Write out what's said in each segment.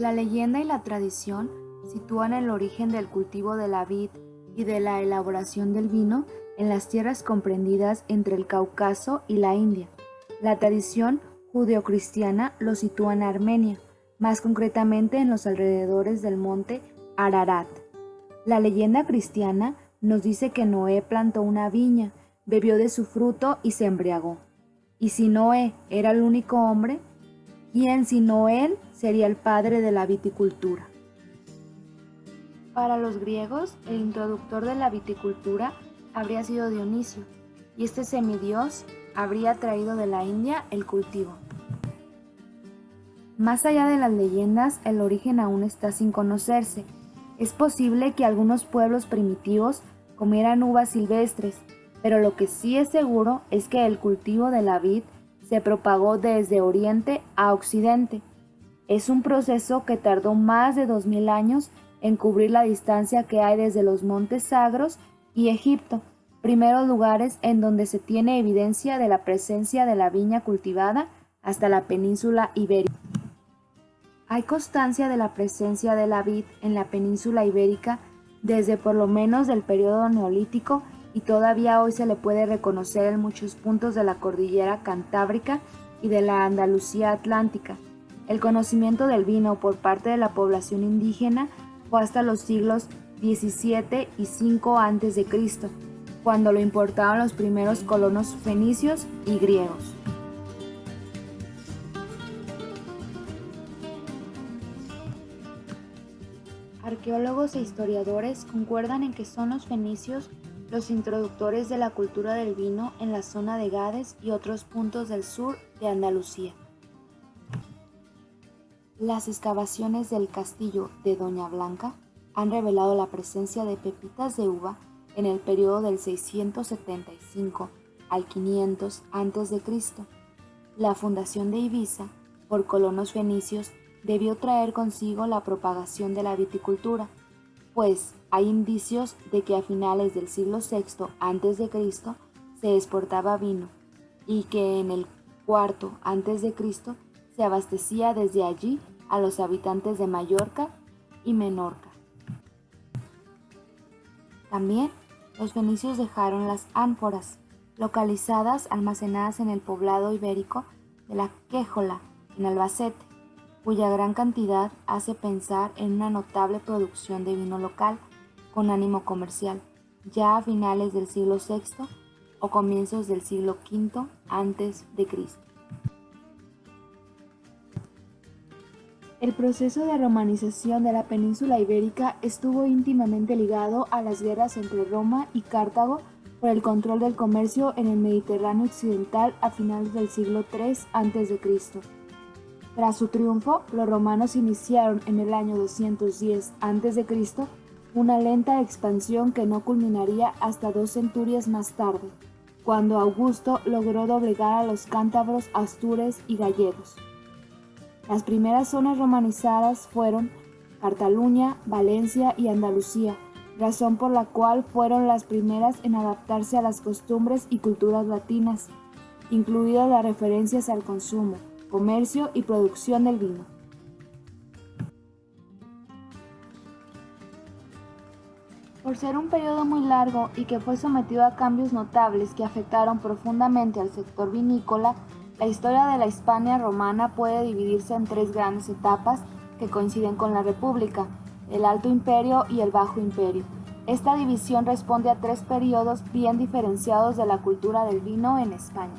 La leyenda y la tradición sitúan el origen del cultivo de la vid y de la elaboración del vino en las tierras comprendidas entre el Cáucaso y la India. La tradición judeocristiana lo sitúa en Armenia, más concretamente en los alrededores del monte Ararat. La leyenda cristiana nos dice que Noé plantó una viña, bebió de su fruto y se embriagó. Y si Noé era el único hombre, ¿quién sino él sería el padre de la viticultura? Para los griegos, el introductor de la viticultura habría sido Dionisio, y este semidios habría traído de la India el cultivo. Más allá de las leyendas, el origen aún está sin conocerse. Es posible que algunos pueblos primitivos comieran uvas silvestres, pero lo que sí es seguro es que el cultivo de la vid se propagó desde Oriente a Occidente. Es un proceso que tardó más de 2000 años en cubrir la distancia que hay desde los Montes Sagros y Egipto, primeros lugares en donde se tiene evidencia de la presencia de la viña cultivada, hasta la península ibérica. Hay constancia de la presencia de la vid en la península ibérica desde por lo menos del periodo neolítico y todavía hoy se le puede reconocer en muchos puntos de la cordillera Cantábrica y de la Andalucía Atlántica. El conocimiento del vino por parte de la población indígena fue hasta los siglos XVII y V a.C., cuando lo importaron los primeros colonos fenicios y griegos. Arqueólogos e historiadores concuerdan en que son los fenicios los introductores de la cultura del vino en la zona de Gades y otros puntos del sur de Andalucía. Las excavaciones del castillo de Doña Blanca han revelado la presencia de pepitas de uva en el periodo del 675 al 500 a.C. La fundación de Ibiza por colonos fenicios debió traer consigo la propagación de la viticultura, pues hay indicios de que a finales del siglo VI a.C. se exportaba vino y que en el IV a.C. se abastecía desde allí a los habitantes de Mallorca y Menorca. También los fenicios dejaron las ánforas, localizadas almacenadas en el poblado ibérico de la Quéjola, en Albacete, cuya gran cantidad hace pensar en una notable producción de vino local con ánimo comercial, ya a finales del siglo VI o comienzos del siglo V a.C. El proceso de romanización de la península ibérica estuvo íntimamente ligado a las guerras entre Roma y Cartago por el control del comercio en el Mediterráneo occidental a finales del siglo III a.C. Tras su triunfo, los romanos iniciaron en el año 210 a.C. una lenta expansión que no culminaría hasta 2 centurias más tarde, cuando Augusto logró doblegar a los cántabros, astures y gallegos. Las primeras zonas romanizadas fueron Cataluña, Valencia y Andalucía, razón por la cual fueron las primeras en adaptarse a las costumbres y culturas latinas, incluidas las referencias al consumo, comercio y producción del vino. Por ser un periodo muy largo y que fue sometido a cambios notables que afectaron profundamente al sector vinícola, la historia de la Hispania romana puede dividirse en 3 grandes etapas que coinciden con la República, el Alto Imperio y el Bajo Imperio. Esta división responde a 3 periodos bien diferenciados de la cultura del vino en España.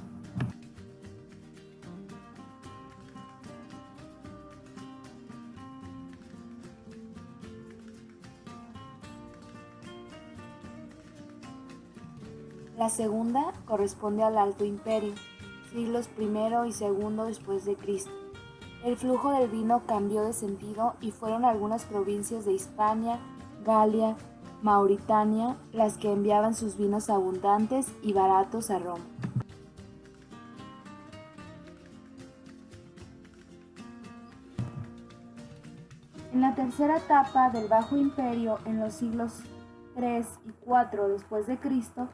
La segunda corresponde al Alto Imperio, siglos I y II después de Cristo. El flujo del vino cambió de sentido y fueron algunas provincias de Hispania, Galia, Mauritania las que enviaban sus vinos abundantes y baratos a Roma. En la tercera etapa del Bajo Imperio, en los siglos III y IV después de Cristo,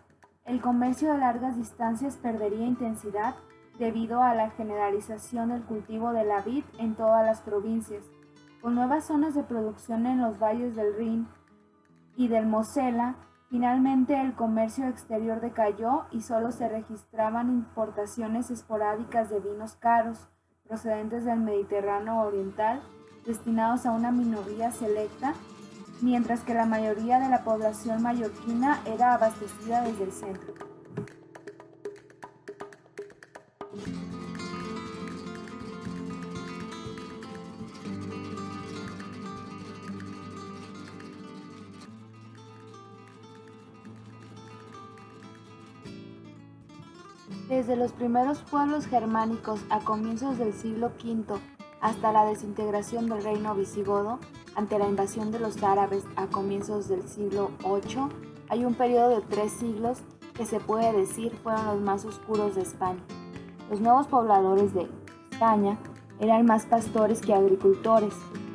el comercio de largas distancias perdería intensidad debido a la generalización del cultivo de la vid en todas las provincias, Con nuevas zonas de producción en los valles del Rin y del Mosela, finalmente el comercio exterior decayó y solo se registraban importaciones esporádicas de vinos caros, procedentes del Mediterráneo oriental, destinados a una minoría selecta, mientras que la mayoría de la población mallorquina era abastecida desde el centro. Desde los primeros pueblos germánicos a comienzos del siglo V hasta la desintegración del reino visigodo, ante la invasión de los árabes a comienzos del siglo VIII, hay un periodo de 3 siglos que se puede decir fueron los más oscuros de España. Los nuevos pobladores de España eran más pastores que agricultores.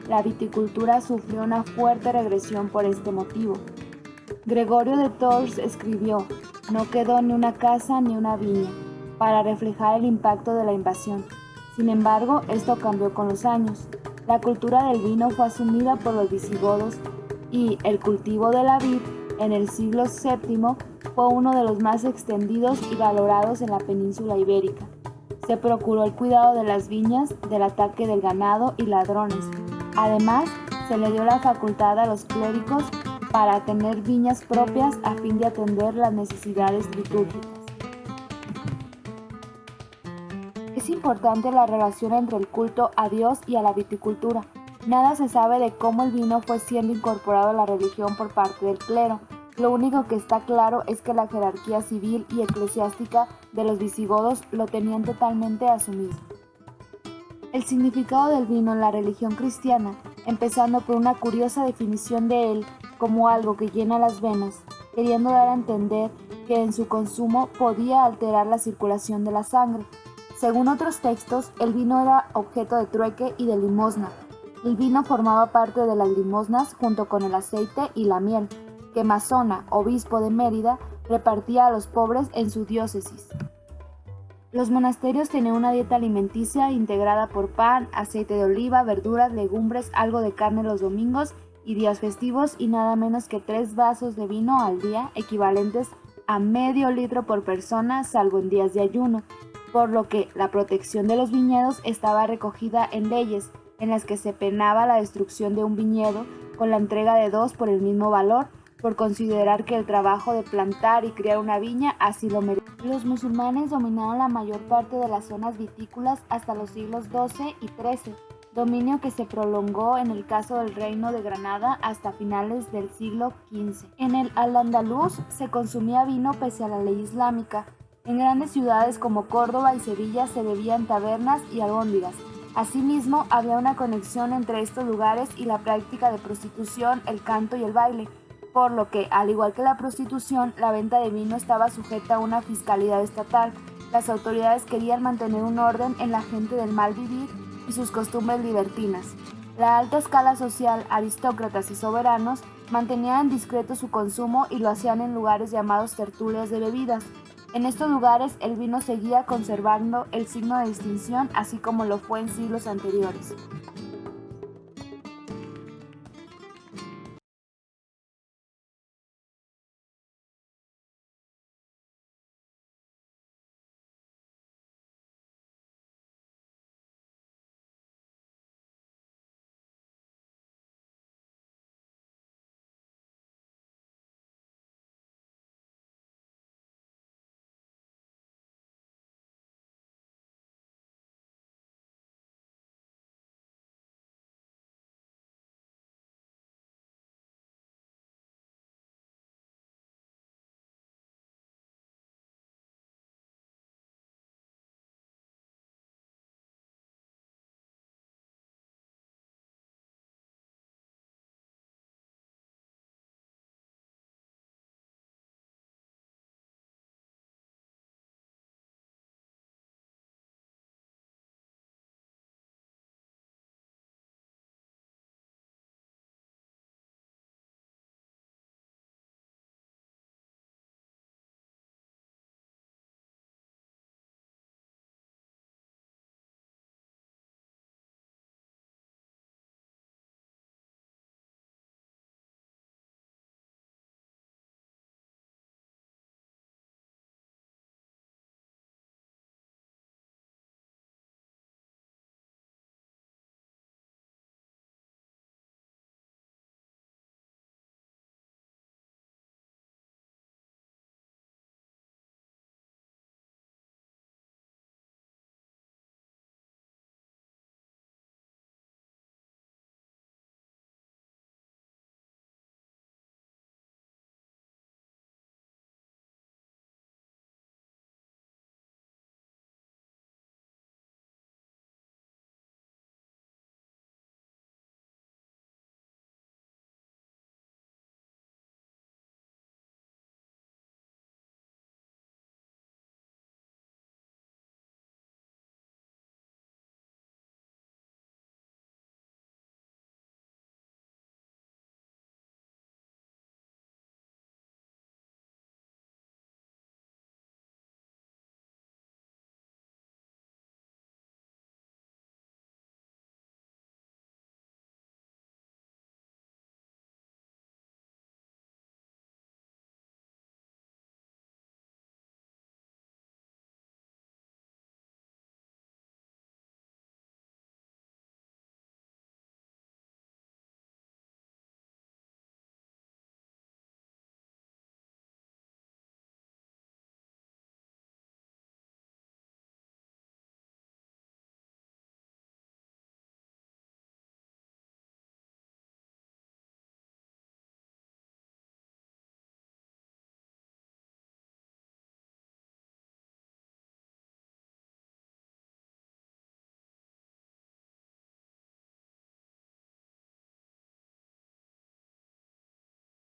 La viticultura sufrió una fuerte regresión por este motivo. Gregorio de Tours escribió: "No quedó ni una casa ni una viña", para reflejar el impacto de la invasión. Sin embargo, esto cambió con los años. La cultura del vino fue asumida por los visigodos y el cultivo de la vid en el siglo VII fue uno de los más extendidos y valorados en la península ibérica. Se procuró el cuidado de las viñas del ataque del ganado y ladrones. Además, se le dio la facultad a los clérigos para tener viñas propias a fin de atender las necesidades litúrgicas. Es importante la relación entre el culto a Dios y a la viticultura. Nada se sabe de cómo el vino fue siendo incorporado a la religión por parte del clero. Lo único que está claro es que la jerarquía civil y eclesiástica de los visigodos lo tenían totalmente asumido. El significado del vino en la religión cristiana, empezando por una curiosa definición de él como algo que llena las venas, queriendo dar a entender que en su consumo podía alterar la circulación de la sangre. Según otros textos, el vino era objeto de trueque y de limosna. El vino formaba parte de las limosnas junto con el aceite y la miel, que Masona, obispo de Mérida, repartía a los pobres en su diócesis. Los monasterios tenían una dieta alimenticia integrada por pan, aceite de oliva, verduras, legumbres, algo de carne los domingos y días festivos y nada menos que 3 vasos de vino al día, equivalentes a medio litro por persona, salvo en días de ayuno, por lo que la protección de los viñedos estaba recogida en leyes, en las que se penaba la destrucción de un viñedo con la entrega de 2 por el mismo valor, por considerar que el trabajo de plantar y criar una viña así lo merecía. Los musulmanes dominaron la mayor parte de las zonas vitícolas hasta los siglos XII y XIII, dominio que se prolongó en el caso del Reino de Granada hasta finales del siglo XV. En el Al-Ándalus se consumía vino pese a la ley islámica. En grandes ciudades como Córdoba y Sevilla se bebían tabernas y albóndigas. Asimismo, había una conexión entre estos lugares y la práctica de prostitución, el canto y el baile, por lo que, al igual que la prostitución, la venta de vino estaba sujeta a una fiscalidad estatal. Las autoridades querían mantener un orden en la gente del mal vivir y sus costumbres libertinas. La alta escala social, aristócratas y soberanos, mantenían discreto su consumo y lo hacían en lugares llamados tertulias de bebidas. En estos lugares el vino seguía conservando el signo de distinción, así como lo fue en siglos anteriores.